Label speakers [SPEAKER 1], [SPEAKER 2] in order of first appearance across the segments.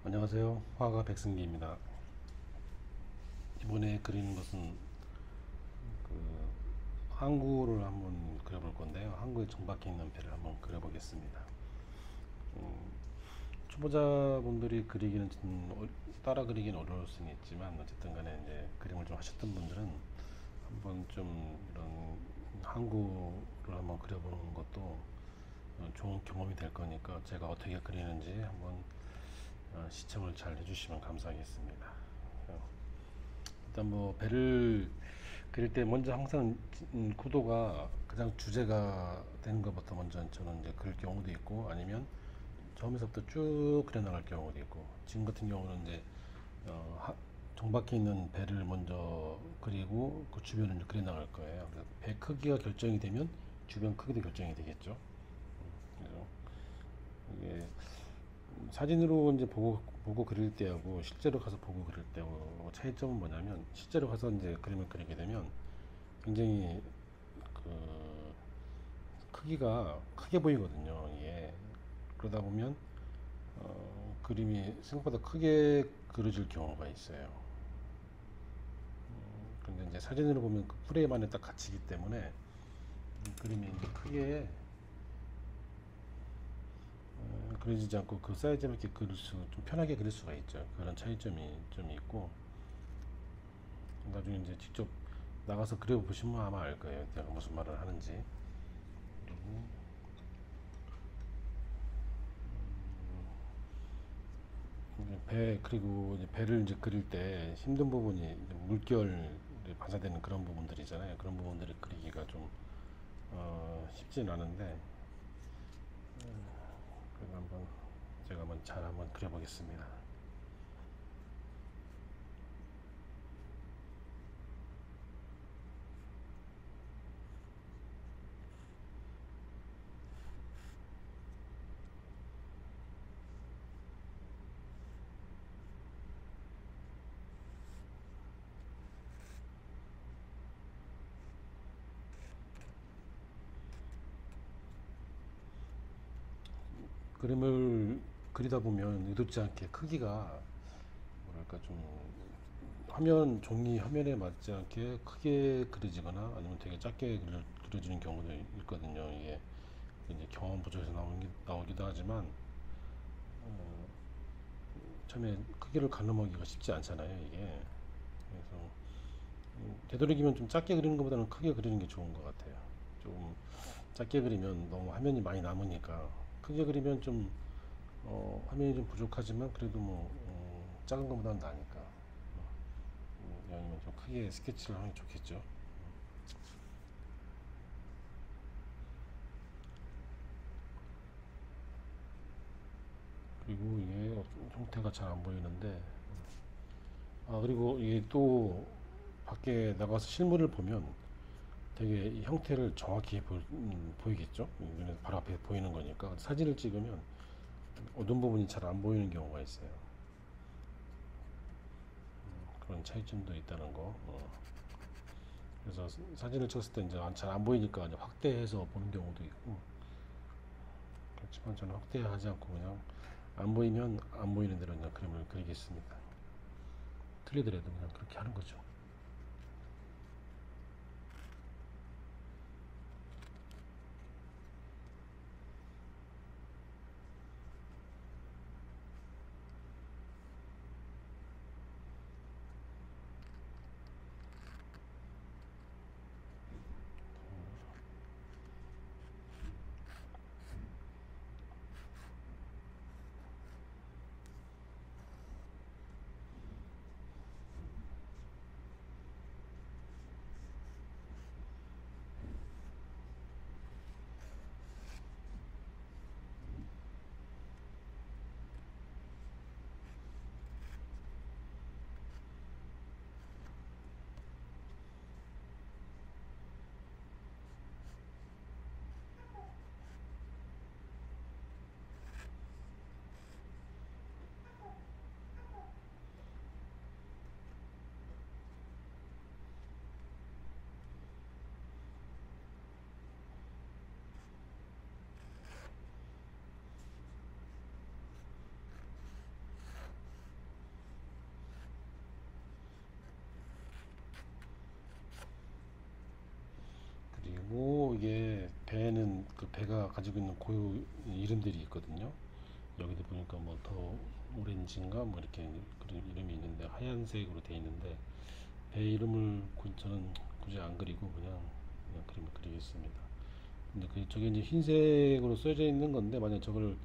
[SPEAKER 1] 안녕하세요. 화가 백승기입니다. 이번에 그리는 것은 그 항구를 한번 그려볼 건데요. 항구에 정박해 있는 배를 한번 그려보겠습니다. 초보자분들이 그리기는 따라 그리기는 어려울 수는 있지만 어쨌든 간에 이제 그림을 좀 하셨던 분들은 한번 좀 이런 항구를 한번 그려보는 것도 좋은 경험이 될 거니까 제가 어떻게 그리는지 한번 시청을 잘 해주시면 감사하겠습니다. 일단 뭐 배를 그릴 때 먼저 항상 구도가 가장 주제가 되는 것부터 먼저 저는 이제 그릴 경우도 있고 아니면 처음에서부터 쭉 그려 나갈 경우도 있고 지금 같은 경우는 이제 정박해 있는 배를 먼저 그리고 그 주변을 이제 그려 나갈 거예요. 그래서 배 크기가 결정이 되면 주변 크기도 결정이 되겠죠. 그래서 이게 사진으로 이제 보고 그릴 때하고 실제로 가서 보고 그릴 때하고 차이점은 뭐냐면 실제로 가서 이제 그림을 그리게 되면 굉장히 그 크기가 크게 보이거든요. 이게 그러다 보면 그림이 생각보다 크게 그려질 경우가 있어요. 근데 이제 사진으로 보면 그 프레임 안에 딱 갇히기 때문에 그림이 이제 크게 그려지지 않고 그 사이즈에 맞게 좀 편하게 그릴 수가 있죠. 그런 차이점이 좀 있고 나중에 이제 직접 나가서 그려보시면 아마 알 거예요. 내가 무슨 말을 하는지. 그리고 이제 그리고 이제 배를 이제 그릴 때 힘든 부분이 이제 물결이 반사되는 그런 부분들이잖아요. 그런 부분들을 그리기가 좀 쉽진 않은데 그래도 한번 제가 한번 잘 한번 그려보겠습니다. 그림을 그리다 보면 의도치 않게 크기가 뭐랄까 좀 화면 종이 화면에 맞지 않게 크게 그려지거나 아니면 되게 작게 그려지는 경우도 있거든요. 이게 이제 경험 부족에서 나오기도 하지만 처음에 크기를 가늠하기가 쉽지 않잖아요. 이게 그래서 되도록이면 좀 작게 그리는 것보다는 크게 그리는 게 좋은 것 같아요. 좀 작게 그리면 너무 화면이 많이 남으니까 크게 그리면 좀 화면이 좀 부족하지만 그래도 뭐 작은 것보다는 나으니까 아니면 좀 크게 스케치를 하는 게 좋겠죠. 그리고 이게 형태가 잘 안 보이는데 그리고 이게 또 밖에 나가서 실물을 보면 되게 이 형태를 정확히 보이겠죠. 바로 앞에 보이는 거니까 사진을 찍으면 어두운 부분이 잘 안 보이는 경우가 있어요. 그런 차이점도 있다는 거. 그래서 사진을 찍었을 때 이제 잘 안 보이니까 이제 확대해서 보는 경우도 있고 그렇지만 저는 확대하지 않고 그냥 안 보이면 안 보이는 대로 그냥 그림을 그리겠습니다. 틀리더라도 그냥 그렇게 하는 거죠. 가지고 있는 고유 이름들이 있거든요. 여기도 보니까 뭐 더 오렌지인가 뭐 이렇게 그런 이름이 있는데 하얀색으로 되어 있는데 배 이름을 저는 굳이 안 그리고 그냥 그림을 그리겠습니다. 근데 저게 이제 흰색으로 써져 있는 건데 만약 저걸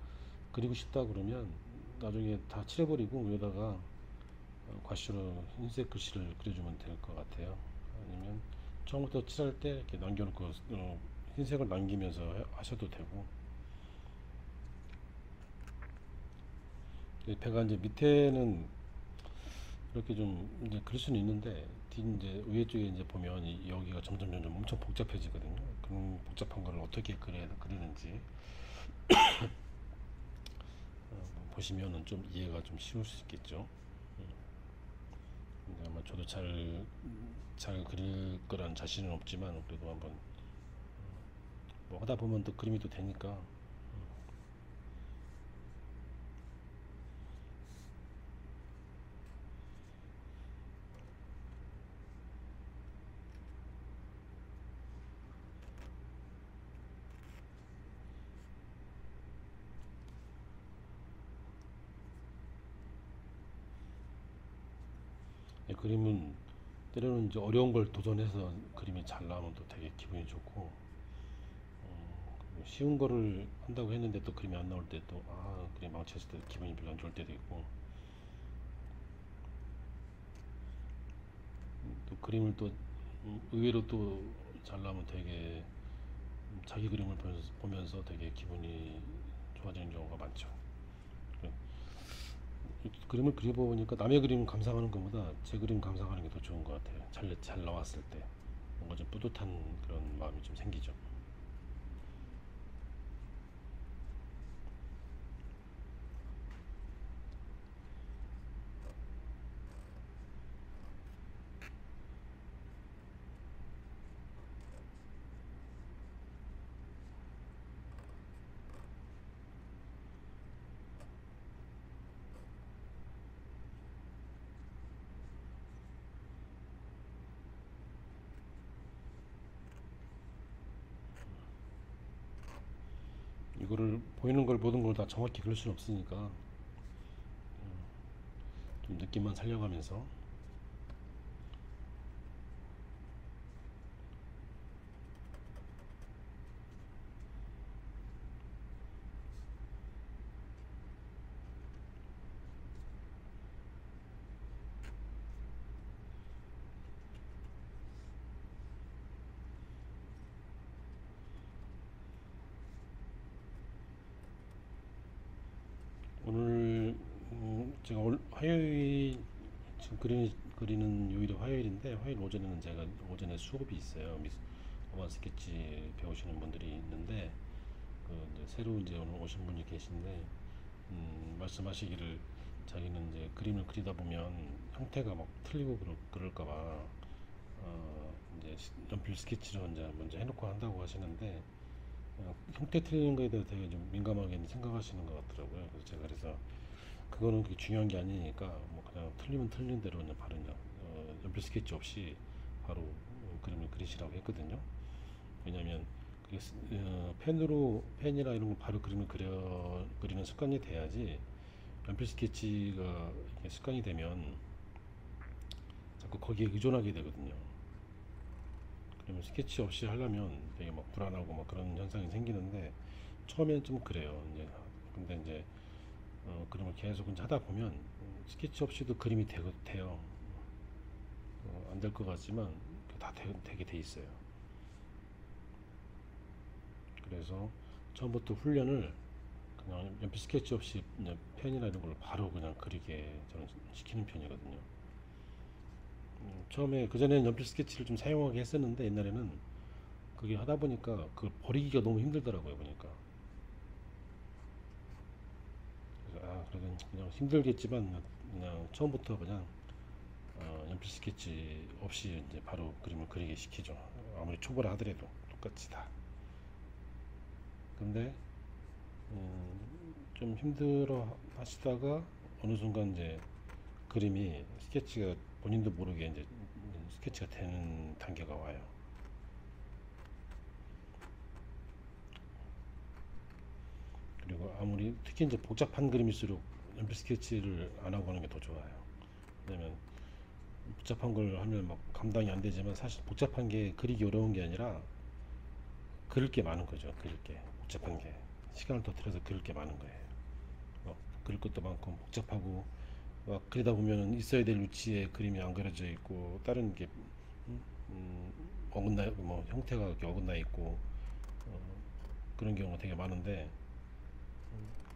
[SPEAKER 1] 그리고 싶다 그러면 나중에 다 칠해버리고 위에다가 과시로 흰색 글씨를 그려주면 될 것 같아요. 아니면 처음부터 칠할 때 이렇게 남겨놓고 흰색을 남기면서 하셔도 되고. 배가 이제 밑에는 이렇게 좀 이제 그릴 수는 있는데 이제 위에 쪽에 이제 보면 여기가 점점 엄청 복잡해지거든요. 그런 복잡한 거를 어떻게 그리는지 보시면은 좀 이해가 좀 쉬울 수 있겠죠. 근데 아마 저도 잘 그릴 거란 자신은 없지만 그래도 한번 뭐 하다 보면 또 그림이 또 되니까. 그림은 때로는 이제 어려운 걸 도전해서 그림이 잘 나오면 또 되게 기분이 좋고, 쉬운 거를 한다고 했는데 또 그림이 안 나올 때 또 그림 망쳤을 때 기분이 별로 안 좋을 때도 있고. 또 그림을 또 의외로 또 잘 나오면 되게 자기 그림을 보면서 되게 기분이 좋아지는 경우가 많죠. 그림을 그려보니까 남의 그림 감상하는 것보다 제 그림 감상하는 게 더 좋은 것 같아요. 잘 나왔을 때 뭔가 좀 뿌듯한 그런 마음이 좀 생기죠. 이거를 보이는 걸 모든 걸 다 정확히 그릴 수는 없으니까 좀 느낌만 살려가면서. 오늘 제가 화요일 지금 그리는 요일이 화요일인데 화요일 오전에는 제가 오전에 수업이 있어요. 어반 스케치 배우시는 분들이 있는데 이제 새로 이제 오늘 오신 분이 계신데 말씀하시기를 자기는 이제 그림을 그리다 보면 형태가 막 틀리고 그럴까봐 이제 연필 스케치로 이제 먼저 해놓고 한다고 하시는데 형태 틀리는 거에 대해 되게 좀 민감하게 생각하시는 것 같더라고요. 그래서 그거는 그게 중요한 게 아니니까 뭐 그냥 틀리면 틀린 대로 그냥 바로 그냥 연필 스케치 없이 바로 그림을 그리시라고 했거든요. 왜냐면 그게 펜이나 이런 걸 바로 그림을 그리는 습관이 돼야지 연필 스케치가 습관이 되면 자꾸 거기에 의존하게 되거든요. 그러면 스케치 없이 하려면 되게 막 불안하고 막 그런 현상이 생기는데 처음에는 좀 그래요. 이제 근데 이제 그림을 계속 이제 하다 보면 스케치 없이도 그림이 돼요. 안 될 것 같지만 다 되게 돼 있어요. 그래서 처음부터 훈련을 그냥 연필 스케치 없이 그냥 펜이나 이런 걸로 바로 그냥 그리게 저는 시키는 편이거든요. 처음에 그전에는 연필 스케치를 좀 사용하게 했었는데 옛날에는 그게 하다 보니까 그 버리기가 너무 힘들더라고요 보니까. 그래서 그래도 그냥 힘들겠지만 그냥 처음부터 그냥 연필 스케치 없이 이제 바로 그림을 그리게 시키죠. 아무리 초보라 하더라도 똑같이 다. 근데 좀 힘들어 하시다가 어느 순간 이제 그림이 스케치가 본인도 모르게 이제 스케치가 되는 단계가 와요. 그리고 아무리 특히 이제 복잡한 그림일수록 연필 스케치를 안 하고 하는 게 더 좋아요. 왜냐면 복잡한 걸 하면 막 감당이 안 되지만 사실 복잡한 게 그리기 어려운 게 아니라 그릴 게 많은 거죠. 그릴 게 복잡한 게 시간을 더 들여서 그릴 게 많은 거예요. 그릴 것도 많고 복잡하고 막 그리다 보면은 있어야 될 위치에 그림이 안 그려져 있고 다른 게 음, 어긋나 뭐 형태가 이렇게 어긋나 있고 그런 경우가 되게 많은데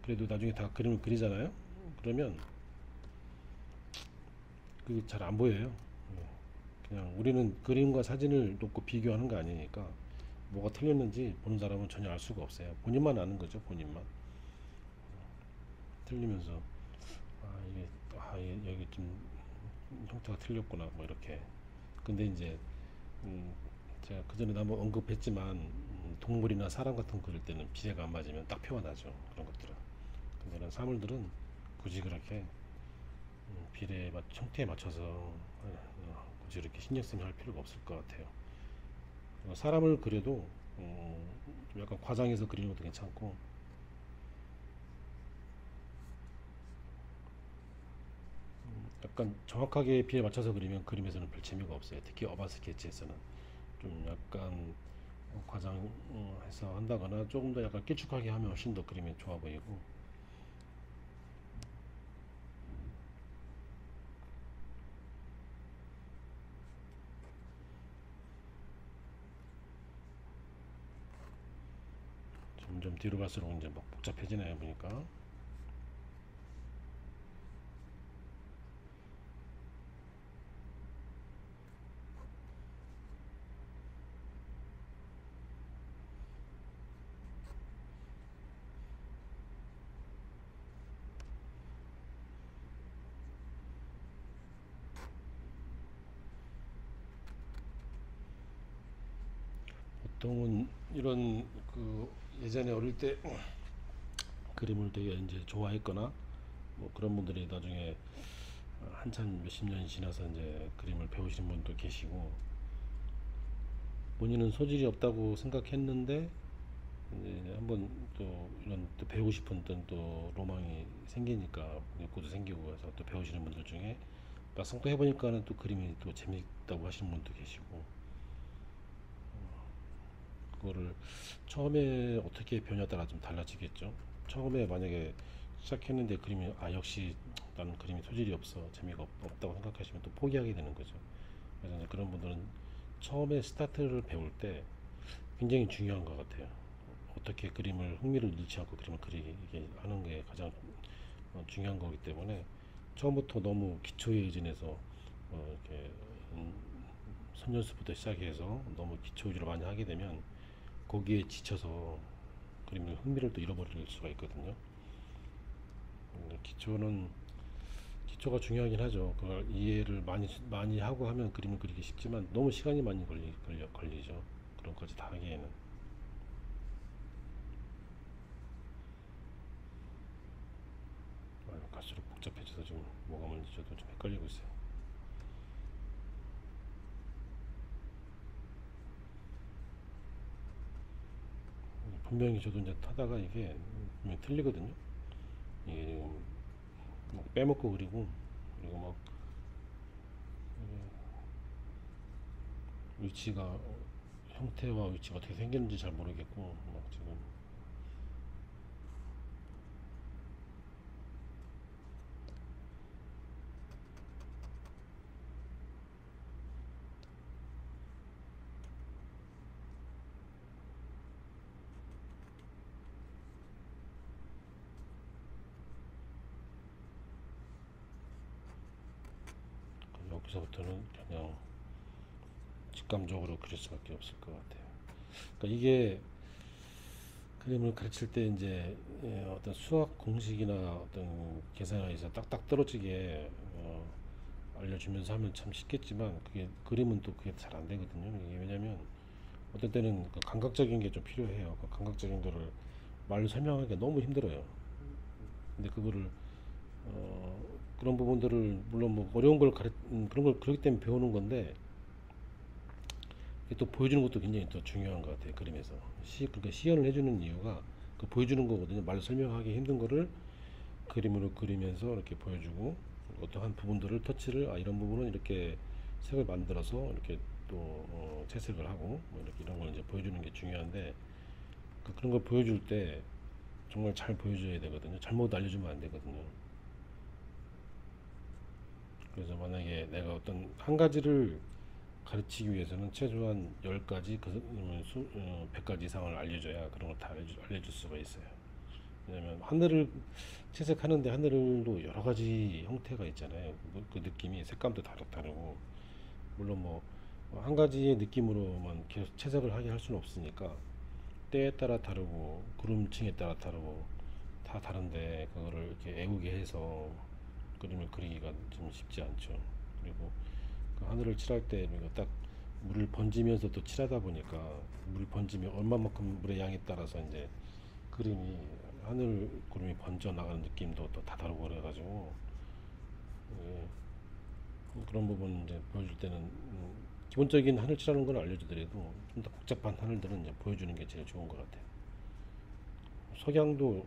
[SPEAKER 1] 그래도 나중에 다 그림을 그리잖아요. 그러면 그게 잘 안 보여요. 그냥 우리는 그림과 사진을 놓고 비교하는 거 아니니까 뭐가 틀렸는지 보는 사람은 전혀 알 수가 없어요. 본인만 아는 거죠. 본인만 틀리면서 이게 여기 좀 형태가 틀렸구나 뭐 이렇게. 근데 이제 음, 제가 그 전에도 한번 언급했지만 동물이나 사람 같은 거 그릴 때는 비례가 안 맞으면 딱 표가 나죠. 그런 것들은. 근데 이런 사물들은 굳이 그렇게 비례에 형태에 맞춰서 굳이 이렇게 신경 쓰면 할 필요가 없을 것 같아요. 사람을 그려도 좀 약간 과장해서 그리는 것도 괜찮고 약간 정확하게 비례 맞춰서 그리면 그림에서는 별 재미가 없어요. 특히 어반 스케치에서는 좀 약간 과장해서 한다거나 조금 더 약간 길쭉하게 하면 훨씬 더 그림이 좋아 보이고. 점점 뒤로 갈수록 이제 막 복잡해지네요 보니까. 보통은 이런 예전에 어릴 때 그림을 되게 이제 좋아했거나 뭐 그런 분들이 나중에 한참 몇십 년이 지나서 이제 그림을 배우시는 분도 계시고 본인은 소질이 없다고 생각했는데 이제 한번 또 이런 또 배우고 싶은 또 로망이 생기니까 욕구도 생기고 해서 또 배우시는 분들 중에 막상 또 해보니까는 또 그림이 또 재밌다고 하시는 분도 계시고 그거를 처음에 어떻게 배우냐에 따라 좀 달라지겠죠. 처음에 만약에 시작했는데 그림이 역시 나는 그림이 소질이 없어 재미가 없다고 생각하시면 또 포기하게 되는 거죠. 그래서 이제 그런 분들은 처음에 스타트를 배울 때 굉장히 중요한 것 같아요. 어떻게 그림을 흥미를 잃지 않고 그림을 그리게 하는 게 가장 중요한 거기 때문에 처음부터 너무 기초에 의존해서 이렇게 선연습부터 시작해서 너무 기초 위주로 많이 하게 되면 거기에 지쳐서 그림의 흥미를 또 잃어버릴 수가 있거든요. 기초가 중요하긴 하죠. 그걸 이해를 많이 하고 하면 그림을 그리기 쉽지만 너무 시간이 많이 걸리죠. 그런 것까지 다 하기에는. 갈수록 복잡해져서 좀 뭐가 뭔지 저도 좀 헷갈리고 있어요. 분명히 저도 이제 타다가 이게 분명히 틀리거든요. 이게 지금 막 빼먹고 그리고 막 위치가 형태와 위치가 어떻게 생겼는지 잘 모르겠고 막 지금 여기서부터는 그냥 직감적으로 그릴 수밖에 없을 것 같아요. 그러니까 이게 그림을 가르칠 때 이제 어떤 수학 공식이나 어떤 계산에서 딱딱 떨어지게 알려주면서 하면 참 쉽겠지만 그게 그림은 또 그게 잘 안 되거든요. 이게 왜냐면 어떤 때는 그 감각적인 게 좀 필요해요. 그 감각적인 거를 말로 설명하기가 너무 힘들어요. 근데 그거를 어, 그런 부분들을 물론 뭐 어려운 걸 그런 걸 그렇기 때문에 배우는 건데 또 보여주는 것도 굉장히 또 중요한 것 같아요. 그림에서 그러니까 시연을 해주는 이유가 그 보여주는 거거든요. 말로 설명하기 힘든 거를 그림으로 그리면서 이렇게 보여주고, 어떠한 부분들을 터치를, 이런 부분은 이렇게 색을 만들어서 이렇게 또 채색을 하고, 뭐 이렇게 이런 걸 이제 보여주는 게 중요한데, 그런 걸 보여줄 때 정말 잘 보여줘야 되거든요. 잘못 알려주면 안 되거든요. 그래서 만약에 내가 어떤 한 가지를 가르치기 위해서는 최소한 10가지, 100가지 이상을 알려줘야 그런 걸 다 알려줄 수가 있어요. 왜냐면 하늘을 채색하는데, 하늘도 여러 가지 형태가 있잖아요. 그 느낌이, 색감도 다르고, 물론 뭐 한 가지의 느낌으로만 계속 채색을 하게 할 수는 없으니까 때에 따라 다르고 구름층에 따라 다르고 다 다른데, 그거를 이렇게 애우게 해서 그림을 그리기가 좀 쉽지 않죠. 그리고 그 하늘을 칠할 때 우리가 딱 물을 번지면서 또 칠하다 보니까, 물 번지면 얼마만큼 물의 양에 따라서 이제 그림이, 하늘 구름이 번져 나가는 느낌도 또 다 다르고 그래가지고, 예, 그런 부분 이제 보여줄 때는 기본적인 하늘 칠하는 걸 알려주더라도 좀 더 복잡한 하늘들은 이제 보여주는 게 제일 좋은 것 같아요. 석양도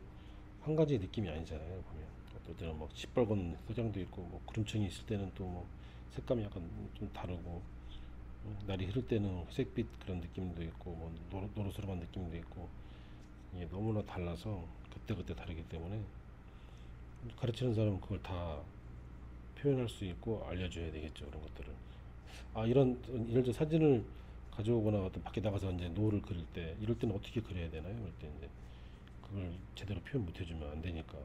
[SPEAKER 1] 한 가지 느낌이 아니잖아요. 보면 어떨 때는 막 시뻘건 석양도 있고, 뭐 구름층이 있을 때는 또 뭐 색감이 약간 좀 다르고, 날이 흐를 때는 회색빛 그런 느낌도 있고, 뭐 노릇노릇한 느낌도 있고, 이게 너무나 달라서 그때그때 다르기 때문에 가르치는 사람은 그걸 다 표현할 수 있고 알려줘야 되겠죠. 그런 것들을. 이런 예를 들어 사진을 가져오거나 어떤 밖에 나가서 이제 노를 그릴 때, 이럴 때는 어떻게 그려야 되나요? 그럴 때 이제 그걸 제대로 표현 못 해주면 안 되니까,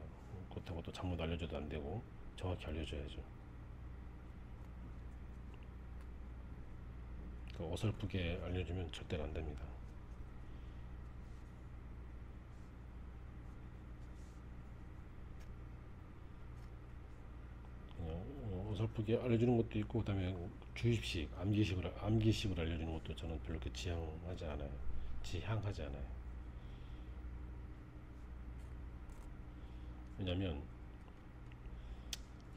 [SPEAKER 1] 그렇다고 또 잘못 알려줘도 안 되고 정확히 알려줘야죠. 어설프게 알려주면 절대로 안 됩니다. 어설프게 알려주는 것도 있고, 그다음에 주입식, 암기식으로 알려주는 것도 저는 별로 그렇게 지향하지 않아요. 왜냐면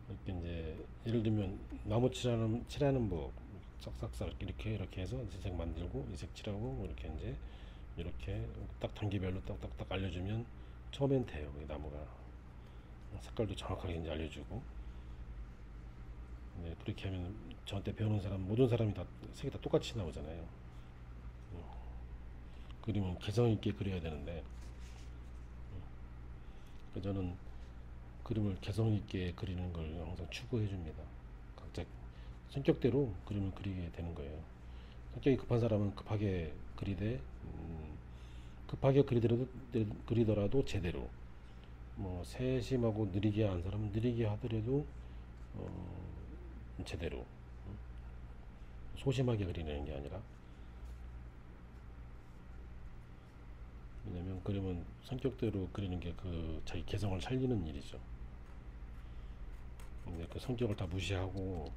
[SPEAKER 1] 이렇게 이제 예를 들면 나무 칠하는 법, 싹싹싹 이렇게 해서 색 만들고 이 색 칠하고, 뭐 이렇게 이제 이렇게 딱 단계별로 딱딱딱 알려주면 처음엔 돼요. 이 나무가 색깔도 정확하게 이제 알려주고. 네, 그렇게 하면 저한테 배우는 사람, 모든 사람이 다 색이 다 똑같이 나오잖아요. 그림은 개성 있게 그려야 되는데, 저는 그림을 개성 있게 그리는 걸 항상 추구해 줍니다. 각자 성격대로 그림을 그리게 되는 거예요. 성격이 급한 사람은 급하게 그리되, 급하게 그리더라도 제대로, 뭐 세심하고 느리게 하는 사람은 느리게 하더라도 제대로, 소심하게 그리는 게 아니라. 왜냐면 그림은 성격대로 그리는 게 그 자기 개성을 살리는 일이죠. 근데 그 성격을 다 무시하고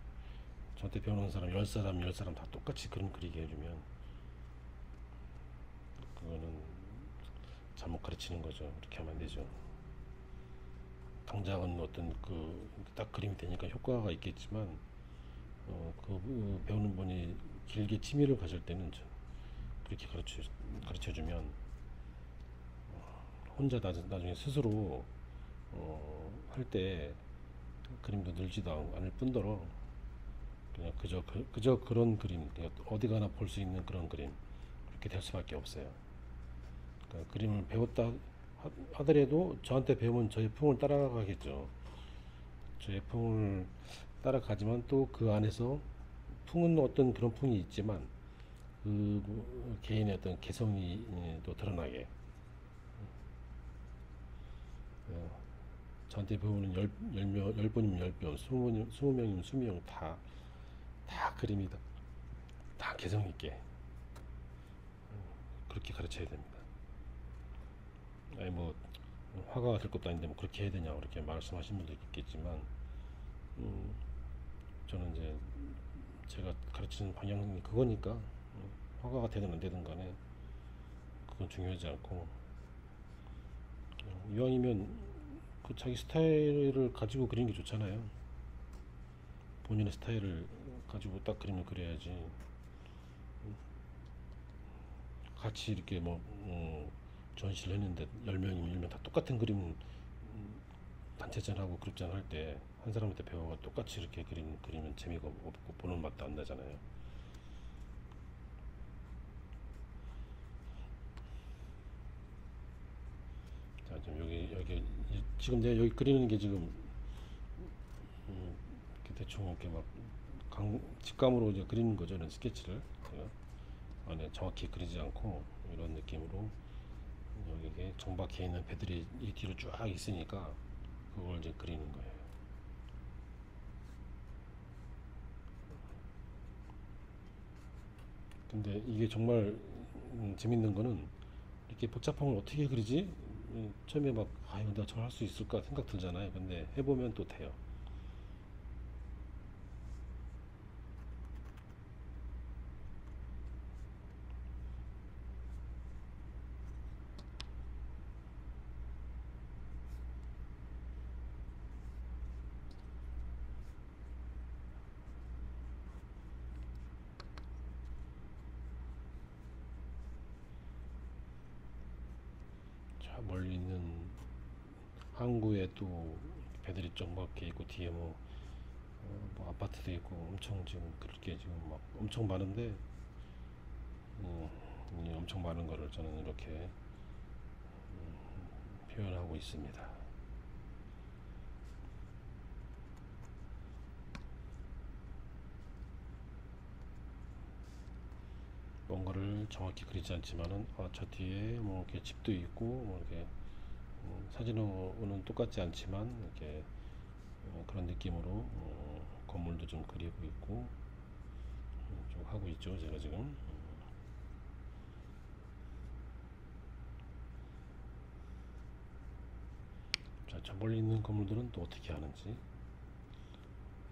[SPEAKER 1] 저한테 배우는 사람 10사람 다 똑같이 그림 그리게 해주면, 그거는 잘못 가르치는 거죠. 그렇게 하면 안 되죠. 당장은 어떤 딱 그림이 되니까 효과가 있겠지만, 배우는 분이 길게 취미를 가질 때는 그렇게 가르쳐주면 혼자 나중에 스스로 할 때 그림도 늘지도 않을 뿐더러, 그냥 그저 그런 그림, 그냥 어디 가나 볼 수 있는 그런 그림, 그렇게 될 수밖에 없어요. 그러니까 그림을 배웠다 하더라도 저한테 배우면 저의 풍을 따라가겠죠. 저의 풍을 따라가지만 또 그 안에서 풍은 어떤 그런 풍이 있지만, 개인의 어떤 개성이 또 드러나게, 어, 저한테 배우는 열 번이면 열 번, 20명이면 20명 다 그림이 다 개성 있게 그렇게 가르쳐야 됩니다. 아니 뭐 화가가 될 것도 아닌데 뭐 그렇게 해야 되냐 그렇게 말씀하시는 분도 있겠지만, 음, 저는 이제 제가 가르치는 방향이 그거니까, 화가가 되든 안 되든 간에 그건 중요하지 않고, 이왕이면 그 자기 스타일을 가지고 그리는 게 좋잖아요. 본인의 스타일을 가지고 딱 그림을 그려야지, 같이 이렇게 뭐 전시를 했는데 10명이면 10명 다 똑같은 그림 단체전하고 그룹전 할 때 한 사람한테 배워가 똑같이 이렇게 그리면 재미가 없고 보는 맛도 안 나잖아요. 자, 지금 여기 지금 내가 여기 그리는 게 지금 이렇게 대충 이렇게 막 직감으로 이제 그리는 거죠. 이런 스케치를 제가 안에 정확히 그리지 않고 이런 느낌으로 여기에 정박해 있는 배들이 이 뒤로 쫙 있으니까 그걸 이제 그리는 거예요. 근데 이게 정말 재밌는 거는 이렇게 복잡한 걸 어떻게 그리지? 처음에 막 이거 내가 저걸 할 수 있을까 생각 들잖아요. 근데 해보면 또 돼요. 저 멀리 있는 항구에 또 배들이 좀 막혀 있고 뒤에 뭐 아파트도 있고 엄청 지금 그렇게 지금 막 엄청 많은데 이 엄청 많은 거를 저는 이렇게 표현하고 있습니다. 뭔가를 정확히 그리지 않지만은 저 뒤에 뭐 이렇게 집도 있고 뭐 이렇게 사진으로는 똑같지 않지만 이렇게 그런 느낌으로 건물도 좀 그리고 있고 좀 하고 있죠. 제가 지금 자, 저 멀리 있는 건물들은 또 어떻게 하는지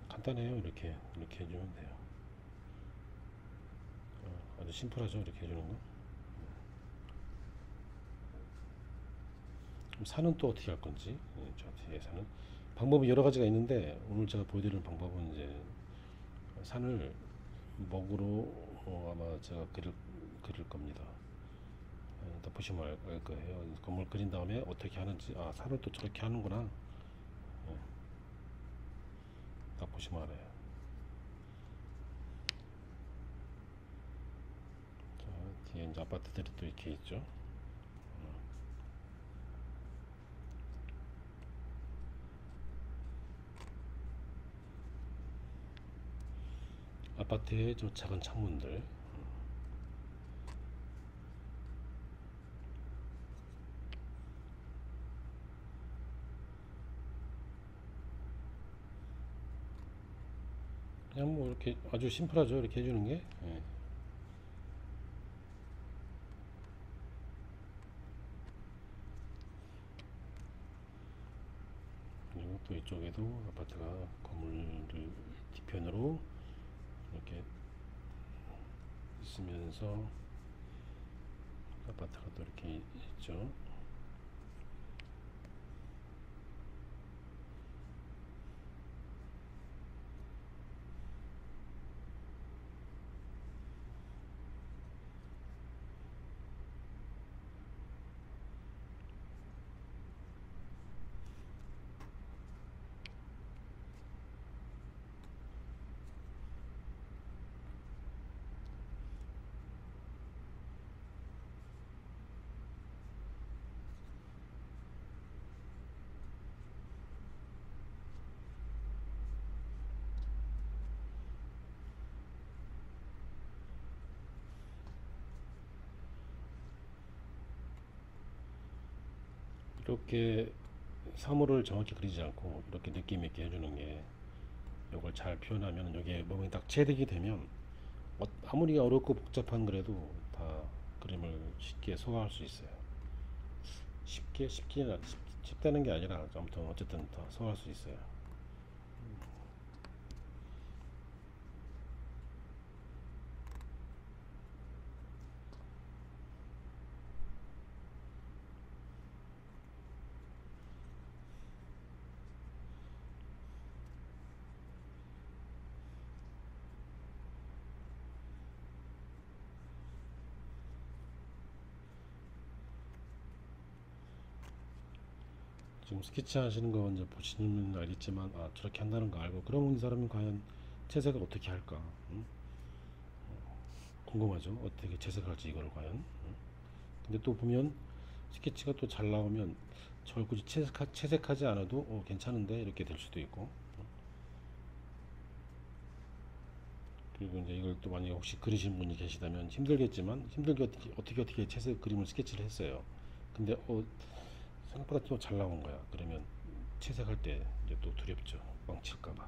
[SPEAKER 1] 간단해요. 이렇게 해주면 돼요. 아주 심플하죠. 이렇게 해주는 거. 그럼 산은 또 어떻게 할 건지 저 뒤에 산은 방법이 여러 가지가 있는데 오늘 제가 보여드리는 방법은 이제 산을 먹으로 아마 제가 그릴 겁니다. 딱 보시면 알 거예요. 건물 그린 다음에 어떻게 하는지 산을 또 저렇게 하는구나. 예, 딱 보시면 알아요. 자, 뒤에 이제 아파트들이 또 이렇게 있죠. 아파트의 저 작은 창문들 그냥 뭐 이렇게 아주 심플하죠. 이렇게 해주는 게. 예. 그리고 또 이쪽에도 아파트가 건물들 뒤편으로 이렇게 있으면서 아파트가 또 이렇게 있죠. 이렇게 사물을 정확히 그리지 않고 이렇게 느낌 있게 해주는 게 이걸 잘 표현하면 여기에 몸이 딱 체득이 되면 아무리 어렵고 복잡한 그래도 다 그림을 쉽게 소화할 수 있어요. 쉽다는 게 아니라 아무튼 어쨌든 다 소화할 수 있어요. 지금 스케치 하시는 거 이제 보시면 알겠지만, 아, 저렇게 한다는 거 알고, 그럼 이 사람은 과연 채색을 어떻게 할까? 응? 궁금하죠? 어떻게 채색할지, 이걸 과연. 응? 근데 또 보면 스케치가 또 잘 나오면 저걸 굳이 채색하지 않아도 괜찮은데 이렇게 될 수도 있고. 그리고 이제 이걸 또 만약에 혹시 그리신 분이 계시다면 힘들겠지만, 힘들게 어떻게 채색 그림을 스케치를 했어요. 근데 생각보다 또 잘 나온 거야. 그러면 채색할 때 이제 또 두렵죠. 망칠까봐.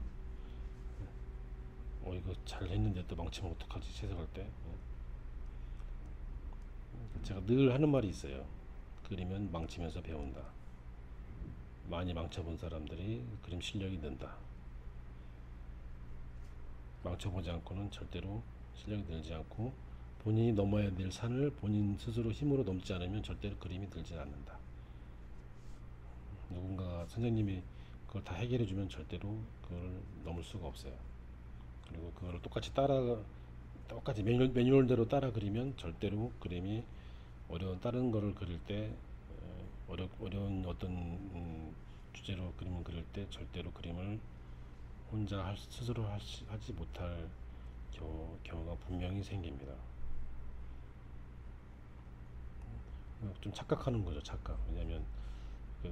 [SPEAKER 1] 이거 잘 했는데 또 망치면 어떡하지? 채색할 때. 제가 늘 하는 말이 있어요. 그리면 망치면서 배운다. 많이 망쳐본 사람들이 그림 실력이 는다. 망쳐보지 않고는 절대로 실력이 늘지 않고, 본인이 넘어야 될 산을 본인 스스로 힘으로 넘지 않으면 절대로 그림이 늘지 않는다. 누군가 선생님이 그걸 다 해결해 주면 절대로 그걸 넘을 수가 없어요. 그리고 그걸 똑같이 매뉴얼대로 따라 그리면 절대로 그림이 다른 거를 그릴 때 어려운 어떤 주제로 그림을 그릴 때 절대로 그림을 혼자 스스로 하지 못할 경우가 분명히 생깁니다. 좀 착각하는 거죠, 착각. 왜냐하면 그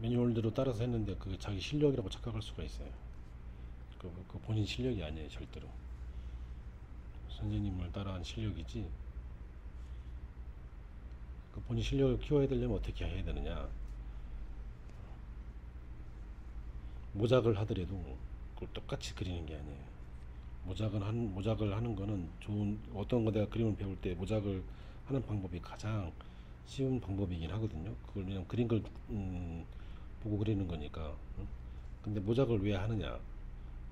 [SPEAKER 1] 매뉴얼대로 따라서 했는데 그 자기 실력이라고 착각할 수가 있어요. 그 본인 실력이 아니에요, 절대로. 선생님을 따라한 실력이지. 그 본인 실력을 키워야 되려면 어떻게 해야 되느냐? 모작을 하더라도 그걸 똑같이 그리는 게 아니에요. 모작을 하는 거는 어떤 거 내가 그림을 배울 때 모작을 하는 방법이 가장 쉬운 방법이긴 하거든요. 그걸 그냥 그린 걸 보고 그리는 거니까. 근데 모작을 왜 하느냐?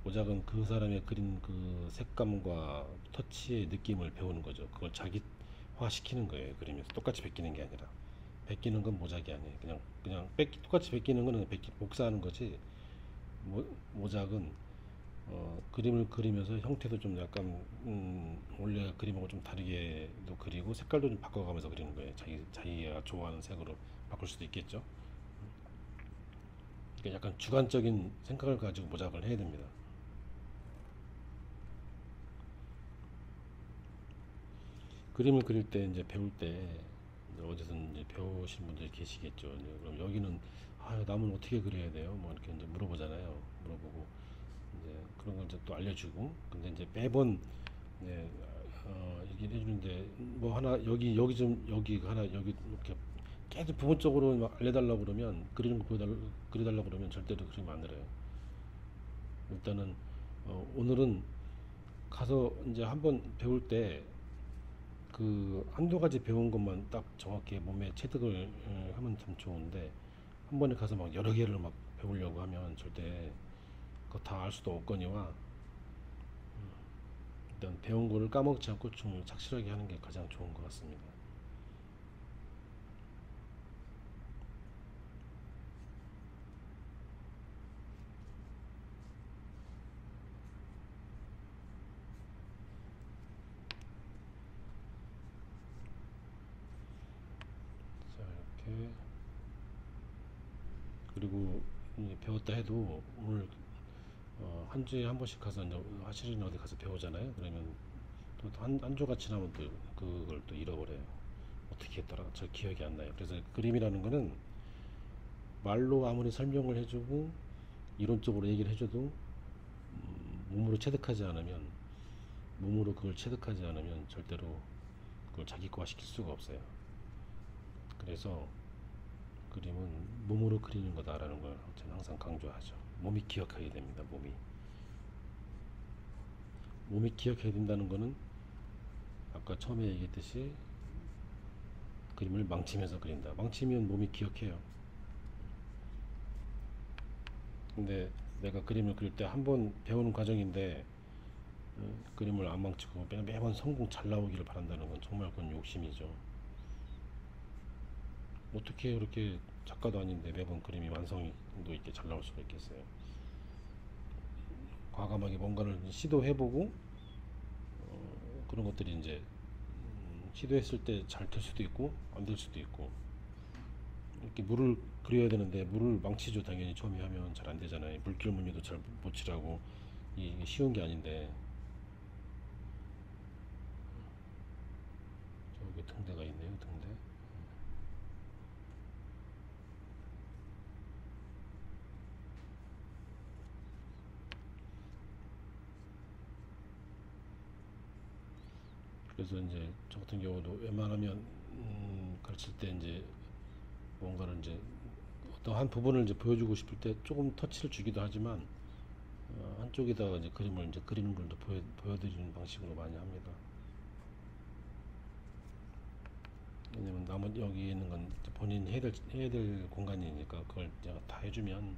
[SPEAKER 1] 모작은 그 사람의 그린 그 색감과 터치의 느낌을 배우는 거죠. 그걸 자기화 시키는 거예요. 그리면서 똑같이 베끼는 게 아니라. 베끼는 건 모작이 아니에요. 그냥 똑같이 베끼는 거는 복사하는 거지. 모작은 그림을 그리면서 형태도 좀 약간 원래 그림하고 좀 다르게도 그리고 색깔도 좀 바꿔가면서 그리는 거예요. 자기가 좋아하는 색으로 바꿀 수도 있겠죠. 그러니까 약간 주관적인 생각을 가지고 모작을 해야 됩니다. 그림을 그릴 때 이제 배울 때 어디서 이제 배우신 분들이 계시겠죠. 이제 그럼 여기는 남은 어떻게 그려야 돼요? 뭐 이렇게 이제 물어보잖아요. 물어보고 이제 그런 걸 이제 또 알려주고. 근데 이제 매번 이제 얘기를 해주는데 뭐 하나 여기 좀 여기 하나 여기 이렇게 계속 부분적으로 막 알려달라고 그러면 그리는 거 그려달라고 그러면 절대로 그리면 안 그래요. 일단은 오늘은 가서 이제 한번 배울 때 그 한두 가지 배운 것만 딱 정확히 몸에 체득을 하면 참 좋은데, 한 번에 가서 막 여러 개를 막 배우려고 하면 절대 그거 다 알 수도 없거니와 일단 배운 거를 까먹지 않고 좀 착실하게 하는 게 가장 좋은 것 같습니다. 자, 이렇게. 그리고 배웠다 해도 오늘 한 주에 한 번씩 가서 이제 화실이나 어디 가서 배우잖아요. 그러면 또 한 주가 지나면 또 그걸 또 잃어버려요. 어떻게 했더라? 저 기억이 안 나요. 그래서 그림이라는 거는 말로 아무리 설명을 해주고 이론적으로 얘기를 해줘도 몸으로 그걸 체득하지 않으면 절대로 그걸 자기 거화 시킬 수가 없어요. 그래서 그림은 몸으로 그리는 거다라는 걸 저는 항상 강조하죠. 몸이 기억해야 됩니다. 몸이 기억해야 된다는 거는 아까 처음에 얘기했듯이 그림을 망치면서 그린다. 망치면 몸이 기억해요. 근데 내가 그림을 그릴 때 한 번 배우는 과정인데 그림을 안 망치고 매번 성공 잘 나오기를 바란다는 건 정말 그건 욕심이죠. 어떻게 그렇게 작가도 아닌데 매번 그림이 완성도 있게 잘 나올 수가 있겠어요. 과감하게 뭔가를 시도해보고 그런 것들이 이제 시도했을 때 잘 될 수도 있고 안 될 수도 있고, 이렇게 물을 그려야 되는데 물을 망치죠. 당연히 처음에 하면 잘 안 되잖아요. 물길 무늬도 잘 못 칠하고 이게 쉬운 게 아닌데. 저기 등대가 있네요. 등대. 그래서 이제 저 같은 경우도 웬만하면 가르칠 때 이제 뭔가를 이제 어떤 한 부분을 이제 보여주고 싶을 때 조금 터치를 주기도 하지만 한쪽에다가 이제 그림을 이제 그리는 걸 보여드리는 방식으로 많이 합니다. 왜냐면 나머지 여기 있는 건 본인 해야 될 공간이니까 그걸 제가 다 해주면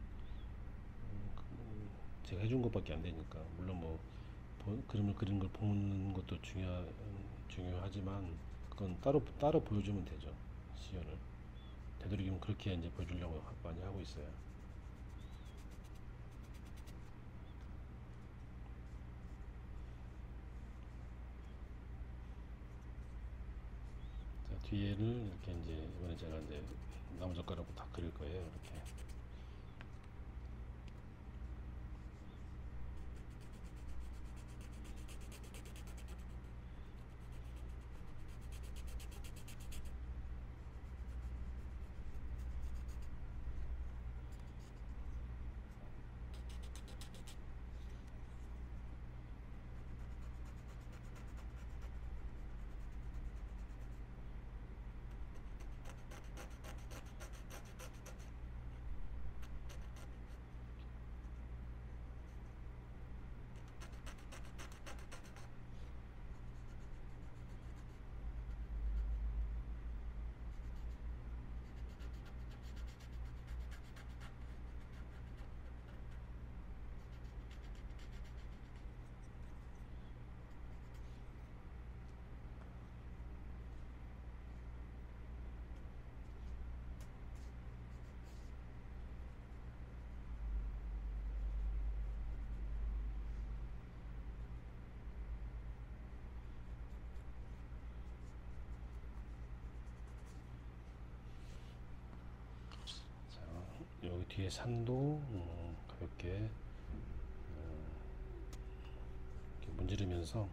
[SPEAKER 1] 제가 해준 것밖에 안 되니까 물론 뭐 그림을 그리는 걸 보는 것도 중요하지만 그건 따로 보여주면 되죠. 시연을 되도록이면 그렇게 이제 보여주려고 많이 하고 있어요. 자, 뒤에를 이렇게 이제 이번에 제가 이제 나무젓가락으로 다 그릴 거예요. 이렇게. 자, 여기 뒤에 산도 가볍게 이렇게 문지르면서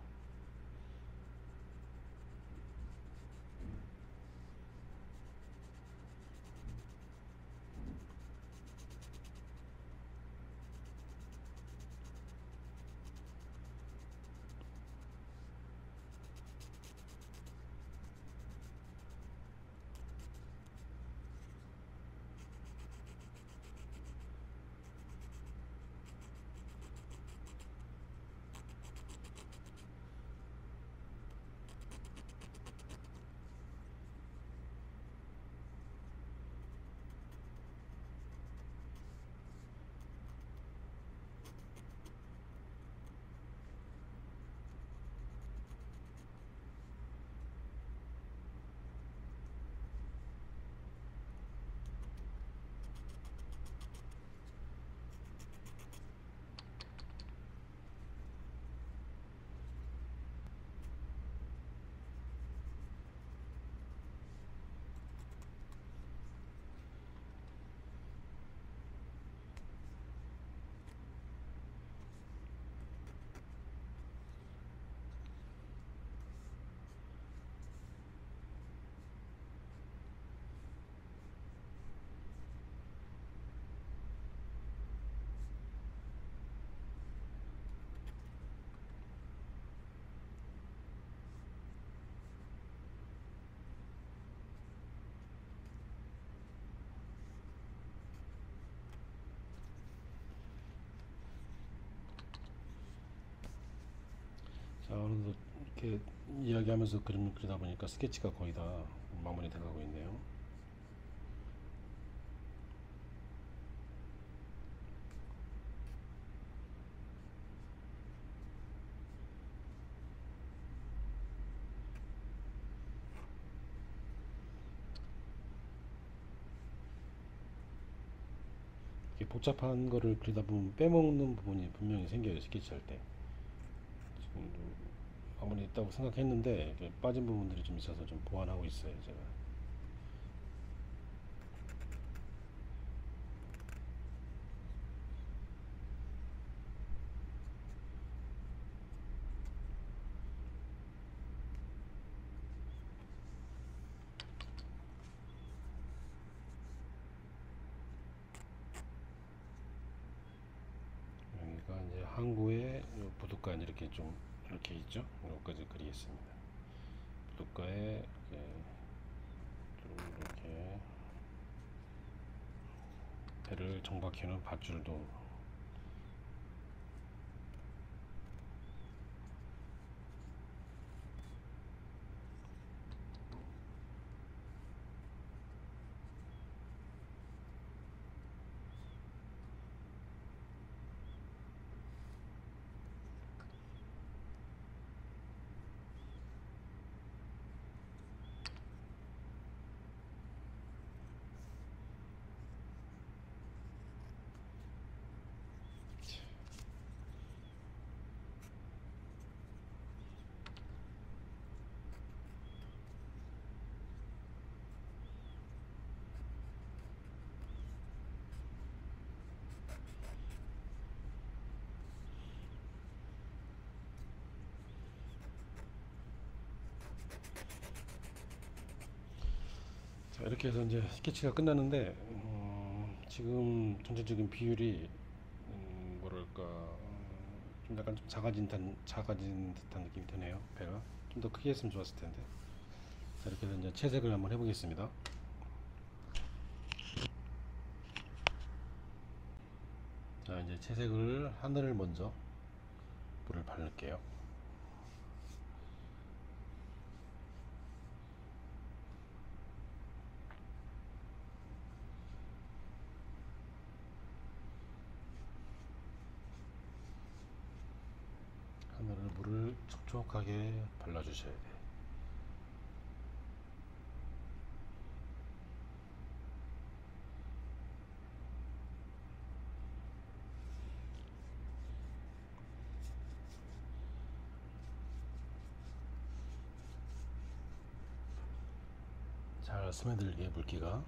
[SPEAKER 1] 자, 오늘도 이렇게 이야기하면서 그림 그리다 보니까 스케치가 거의 다 마무리 돼가고 있네요. 이렇게 복잡한 거를 그리다 보면 빼먹는 부분이 분명히 생겨요. 스케치 할 때. 지금도 마무리 있다고 생각했는데 빠진 부분들이 좀 있어서 좀 보완하고 있어요. 제가. 항구에 부둣가 이렇게 좀 이렇게 있죠. 이것까지 그리겠습니다. 부둣가에 좀 이렇게 배를 정박해놓은 밧줄도 자, 이렇게 해서 이제 스케치가 끝났는데 지금 전체적인 비율이 뭐랄까 좀 약간 좀 작아진 듯한 느낌이 드네요. 배가 좀 더 크게 했으면 좋았을 텐데. 자, 이렇게 해서 이제 채색을 한번 해보겠습니다. 자, 이제 채색을 하늘을 먼저 물을 바를게요. 하늘을 물을 촉촉하게 발라주셔야 돼요. 잘 스며들게 물기가.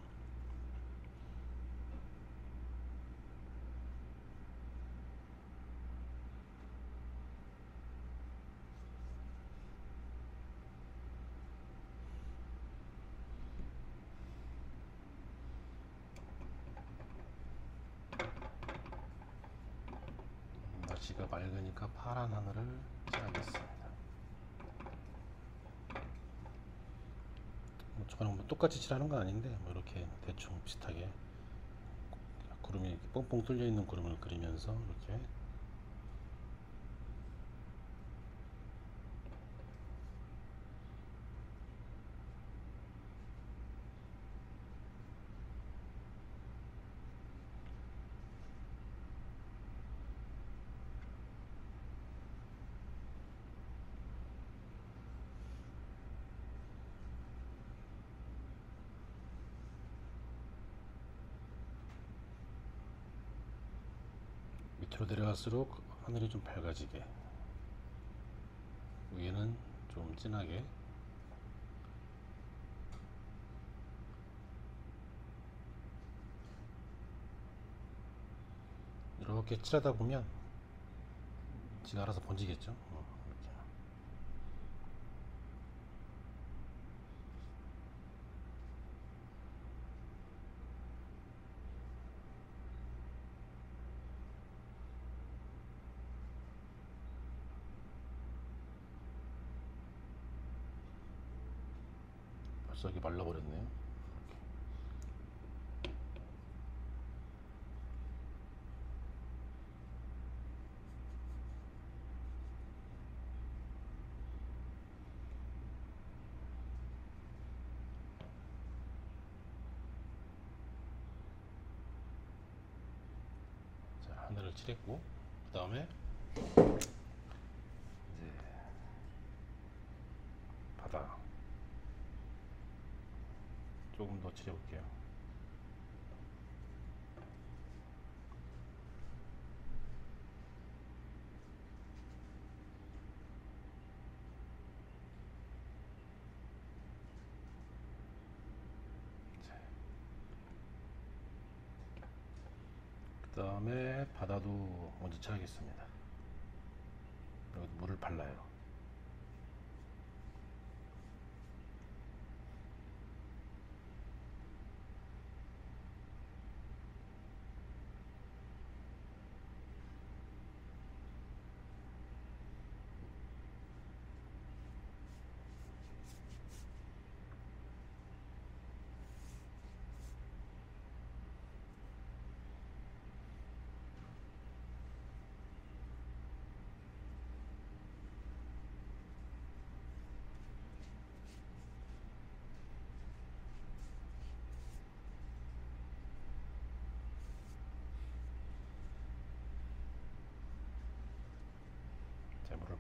[SPEAKER 1] 날씨가 맑으니까 파란 하늘을 칠하겠습니다. 저랑 뭐 똑같이 칠하는 건 아닌데 뭐 이렇게 대충 비슷하게 구름이 뻥뻥 뚫려 있는 구름을 그리면서 이렇게 밑으로 내려갈수록 하늘이 좀 밝아지게, 위에는 좀 진하게. 이렇게 칠하다 보면 지가 알아서 번지겠죠. 이렇게. 벌써 이게 말라버렸네요. 자, 하늘을 칠했고, 그 다음에 이제 바다 조금 더 칠해볼게요. 그 다음에 바다도 먼저 칠하겠습니다. 여기 물을 발라요.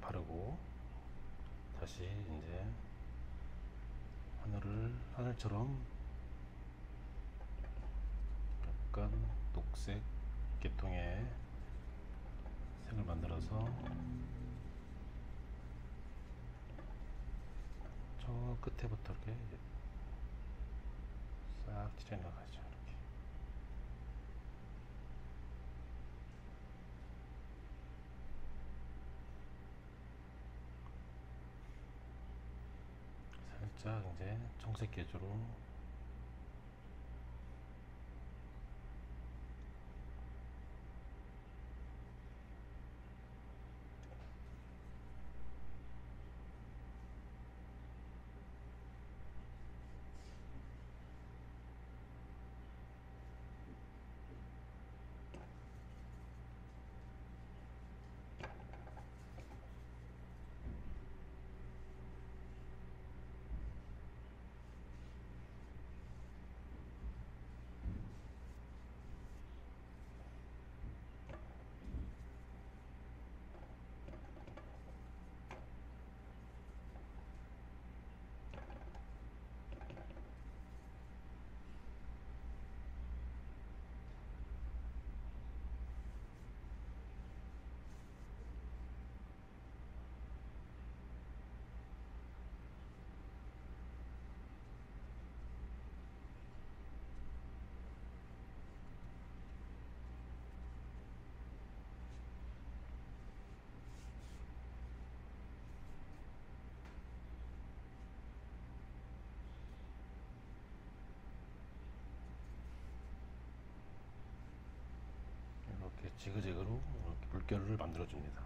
[SPEAKER 1] 바르고 다시 이제 하늘처럼 약간 녹색 계통의 색을 만들어서 저 끝에부터 이렇게 싹 칠해나가죠. 이렇게. 살짝 이제 청색 계주로 이렇게 지그재그로 이렇게 물결을 만들어 줍니다.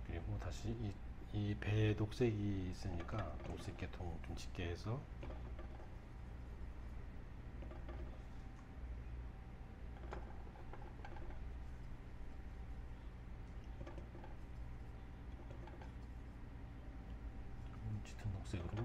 [SPEAKER 1] 그리고 다시 이 배에 녹색이 있으니까 녹색 계통 좀 짙게 해서 짙은 녹색으로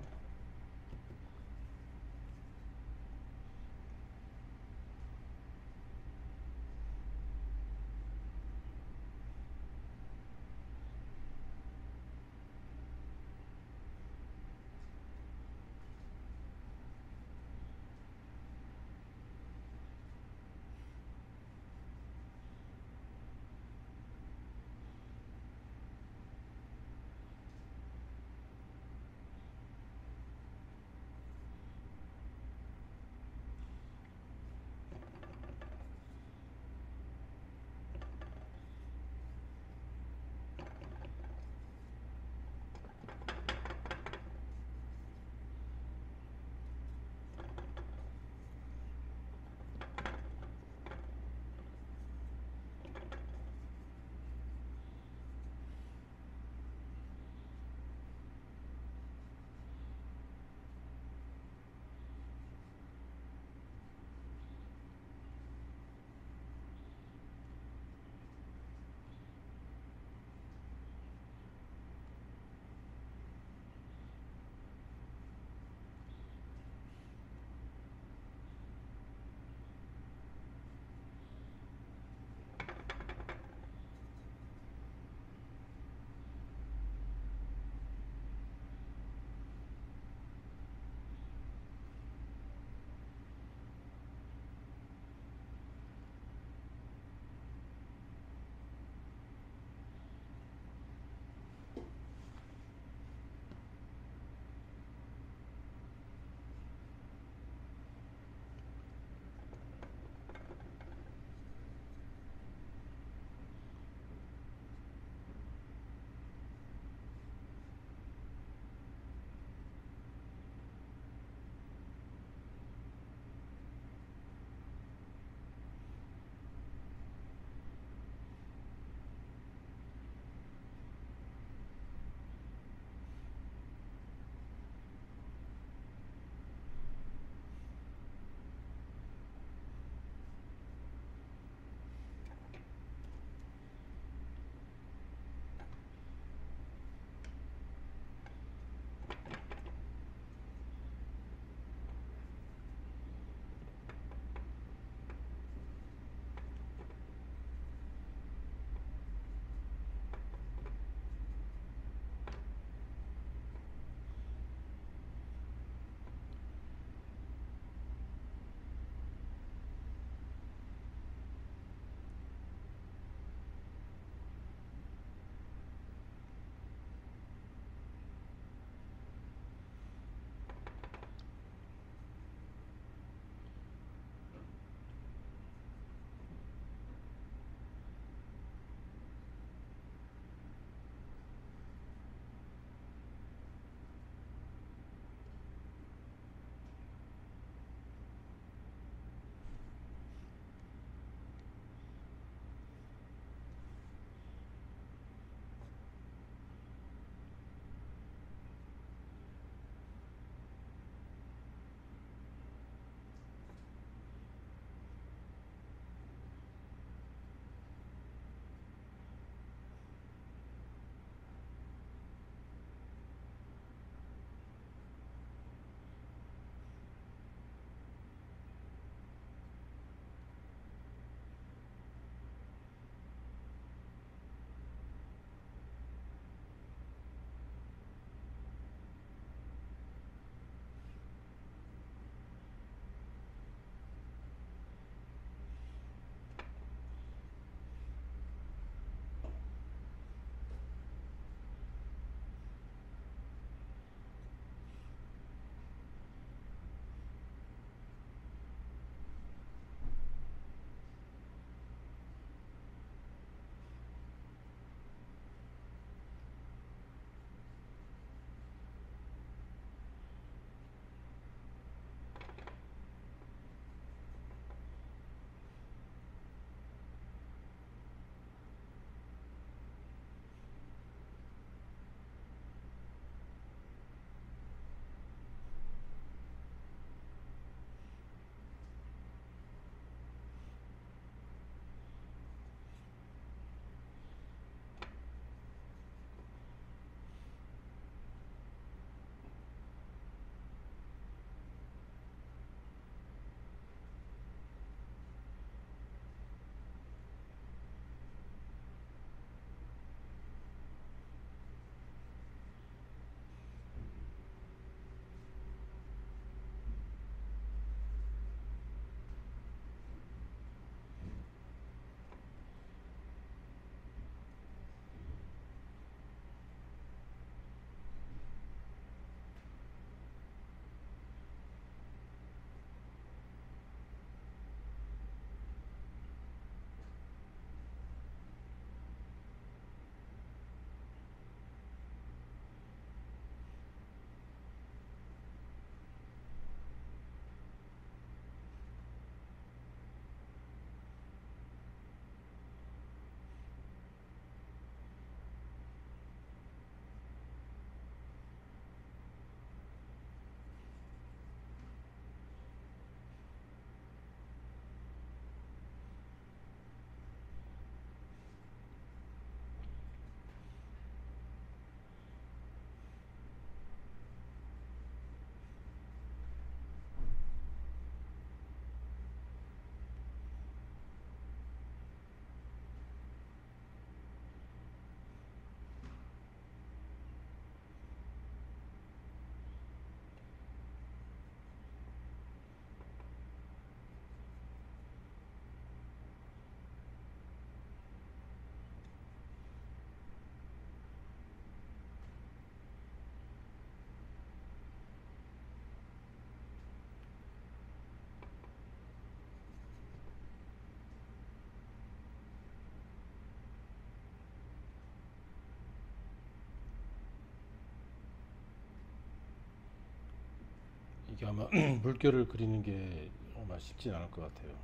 [SPEAKER 1] 이게 아마 물결을 그리는 게 아마 쉽지 않을 것 같아요.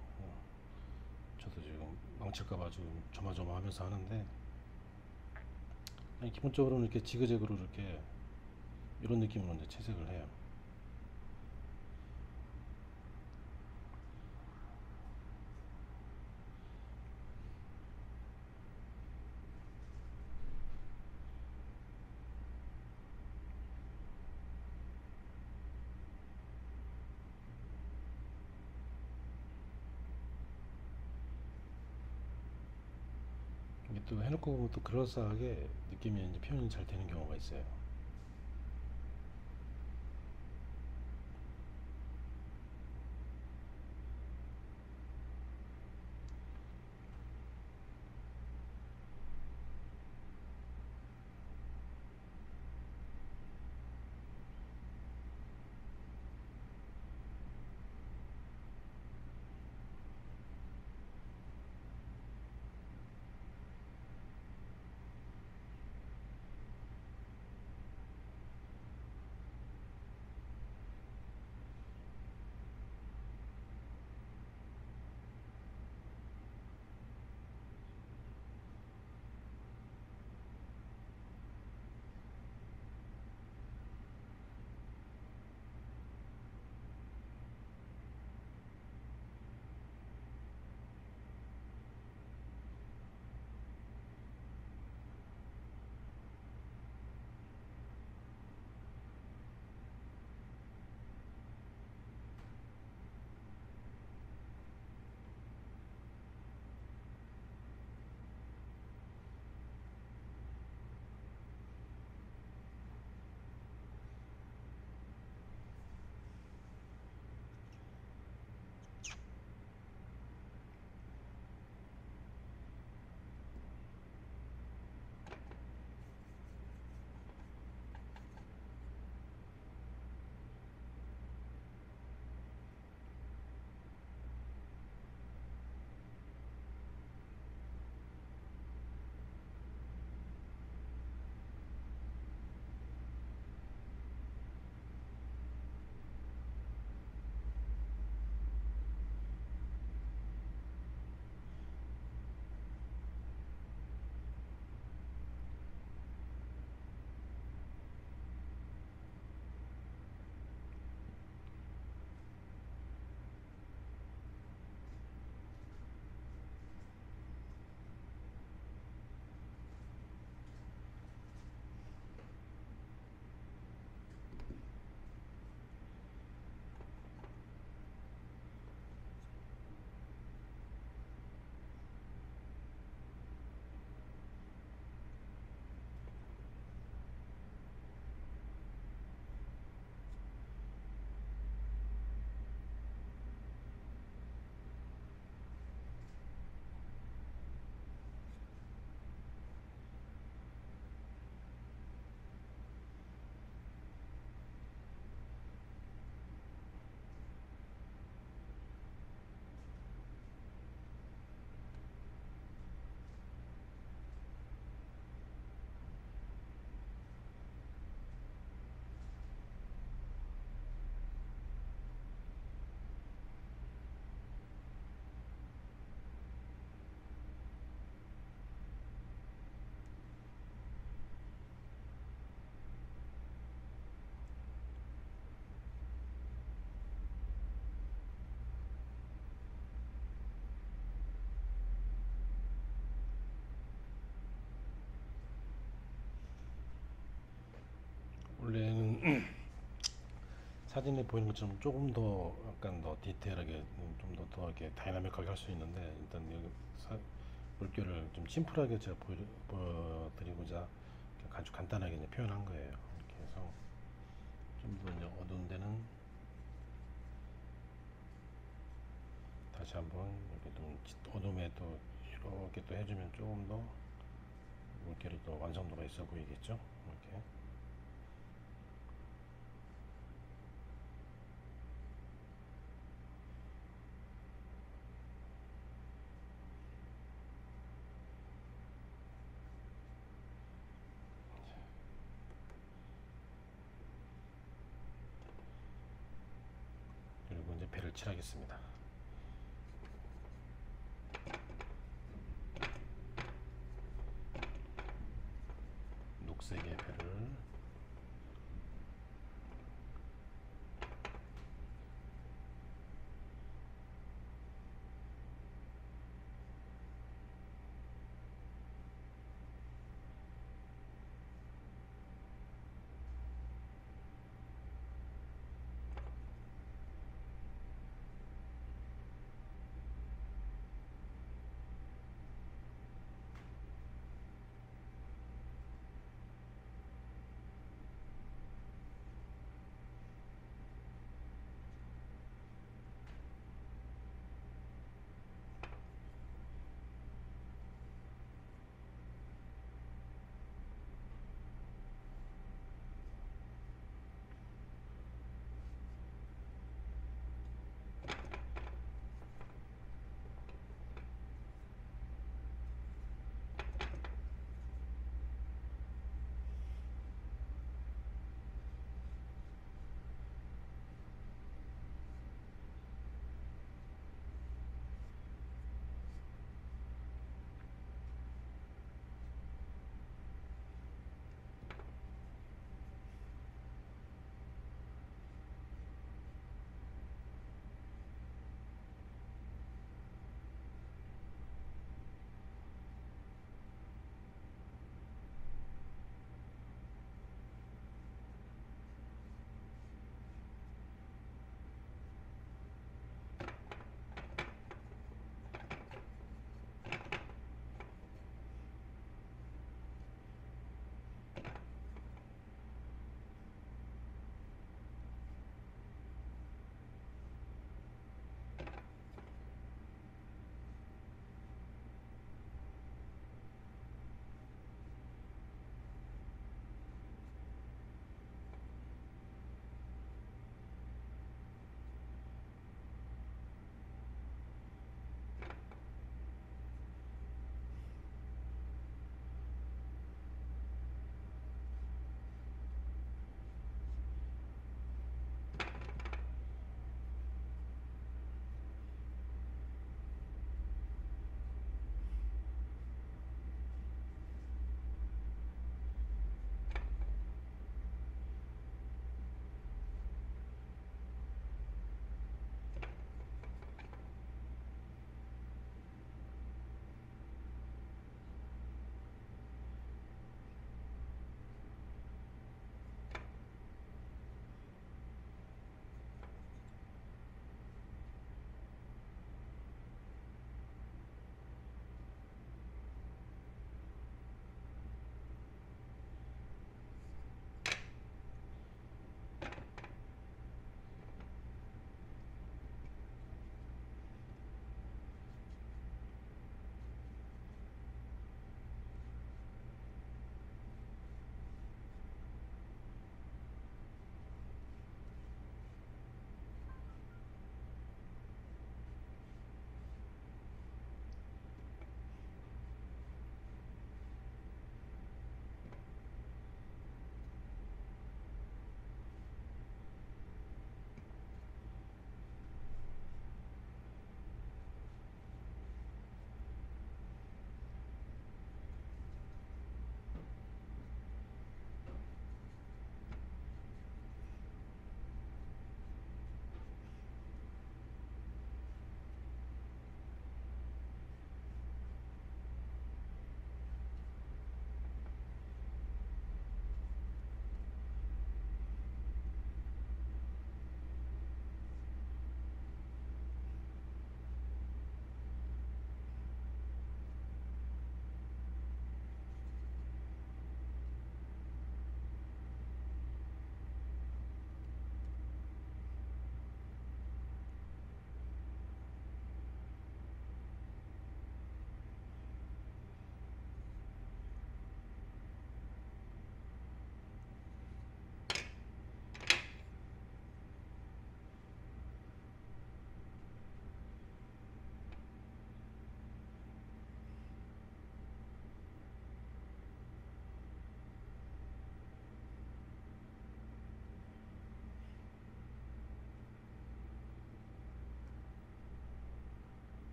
[SPEAKER 1] 저도 지금 망칠까봐 지금 조마조마하면서 하는데, 그냥 기본적으로는 이렇게 지그재그로 이렇게 이런 느낌으로 이제 채색을 해요. 이게 또 해놓고 보면 또 그럴싸하게 느낌이 이제 표현이 잘 되는 경우가 있어요. 원래는 사진에 보이는 것처럼 조금 더 약간 더 디테일하게 좀 더 이렇게 다이나믹하게 할 수 있는데, 일단 여기 물결을 좀 심플하게 제가 보여드리고자 아주 간단하게 이제 표현한 거예요. 이렇게 해서 좀 더 이제 어두운 데는 다시 한번 이렇게 좀 어둠에 또 이렇게 또 해주면 조금 더 물결이 또 완성도가 있어 보이겠죠. 이렇게. 배를 칠하겠습니다. 녹색의 배를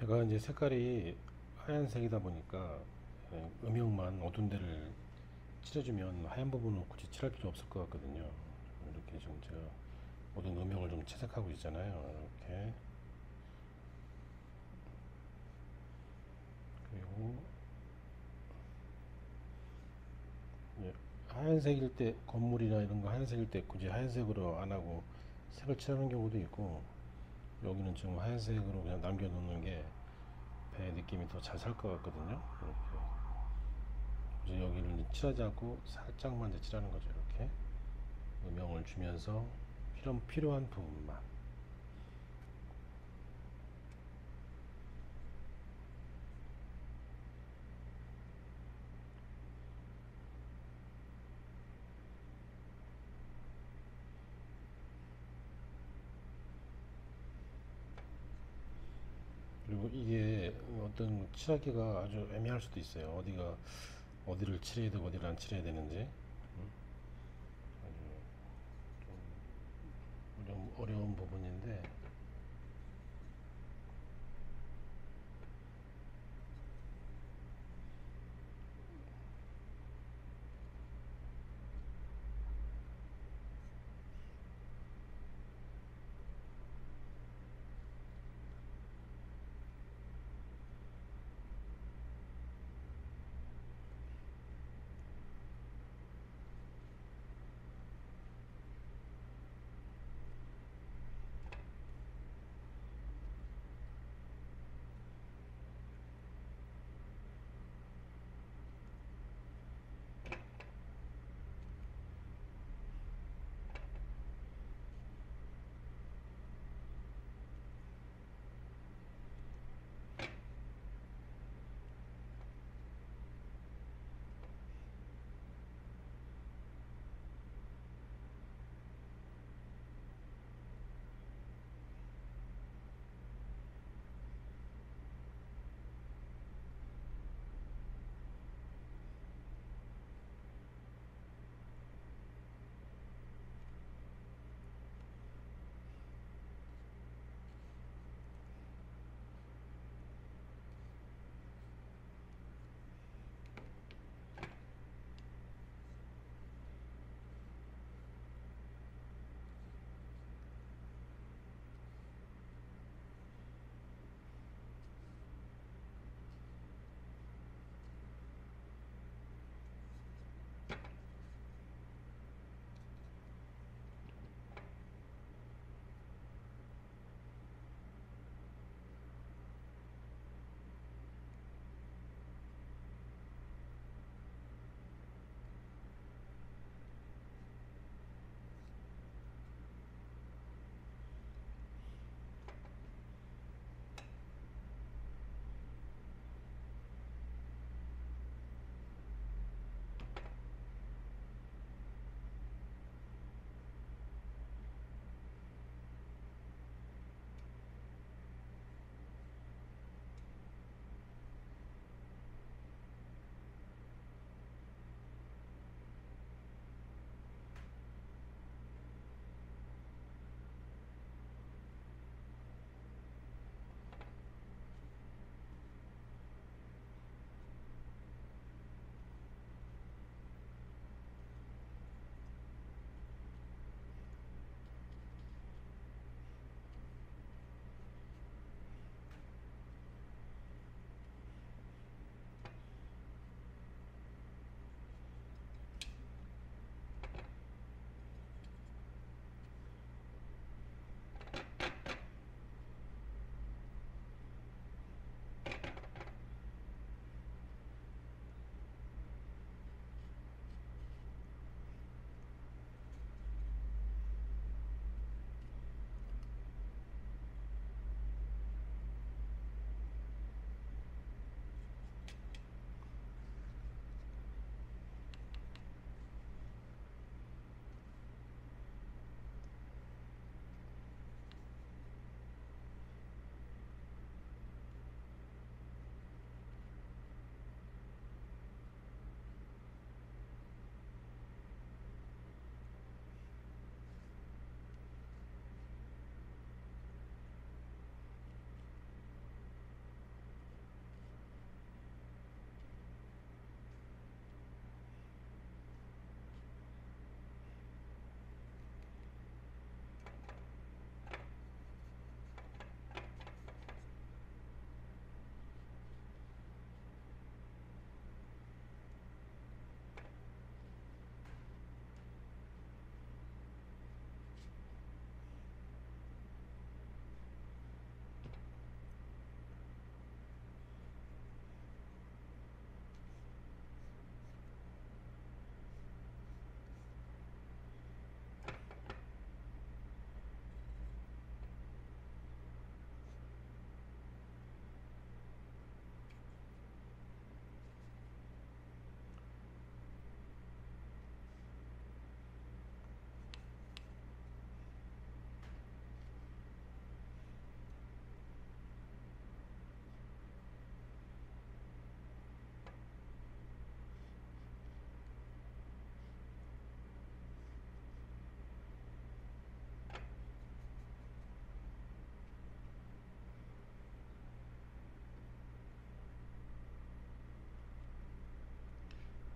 [SPEAKER 1] 제가 이제 색깔이 하얀색이다 보니까 음영만 어두운 데를 칠해주면 하얀 부분은 굳이 칠할 필요 없을 것 같거든요. 이렇게 지금 제가 모든 음영을 좀 채색하고 있잖아요. 이렇게. 그리고 예, 하얀색일 때 건물이나 이런 거 하얀색일 때 굳이 하얀색으로 안 하고 색을 칠하는 경우도 있고, 여기는 지금 하얀색으로 그냥 남겨놓는 게 배 느낌이 더 잘 살 것 같거든요. 이렇게 이제 여기를 칠하지 않고 살짝만 이제 칠하는 거죠. 이렇게 음영을 주면서 필요한 부분만. 그리고 이게 어떤 칠하기가 아주 애매할 수도 있어요. 어디를 칠해야 되고 어디를 안 칠해야 되는지. 좀 어려운 부분인데,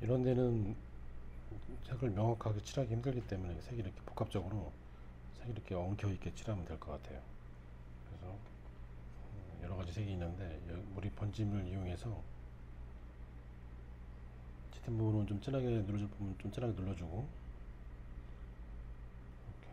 [SPEAKER 1] 이런 데는 색을 명확하게 칠하기 힘들기 때문에 색이 이렇게 복합적으로 색이 이렇게 엉켜 있게 칠하면 될 것 같아요. 그래서 여러 가지 색이 있는데 우리 번짐을 이용해서 짙은 부분은 좀 진하게 눌러줄 부분 좀 진하게 눌러주고 이렇게.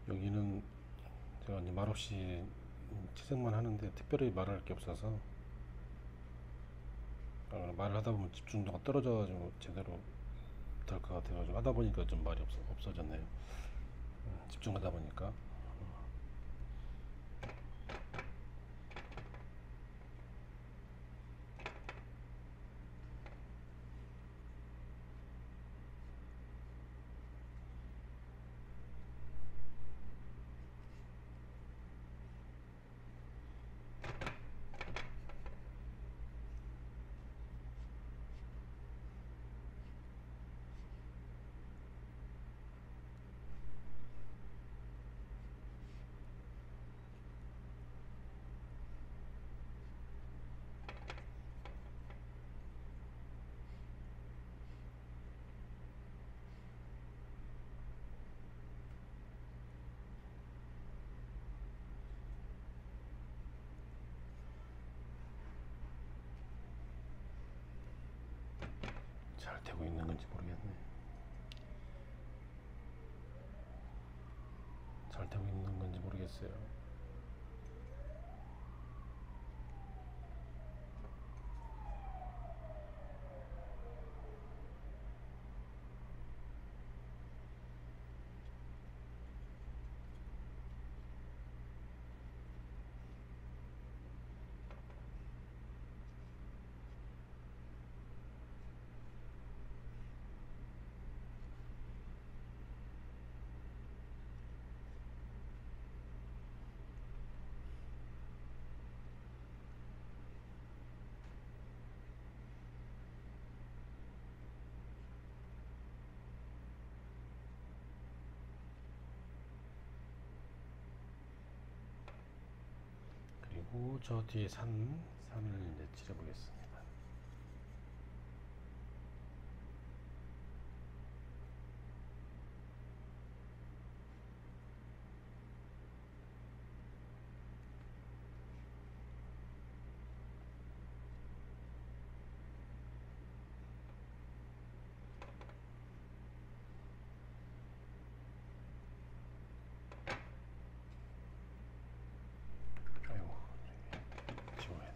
[SPEAKER 1] 여기는 제가 이제 말없이 채색만 하는데 특별히 말할 게 없어서 말을 하다 보면 집중도가 떨어져가지고 제대로 될 것 같아가지고 하다 보니까 좀 말이 없어졌네요. 집중하다 보니까. 잘 되고 있는 건지 모르겠네. 잘 되고 있는 건지 모르겠어요. 그리고 저 뒤에 산을 이제 칠해보겠습니다. 아이고, 지워야 돼.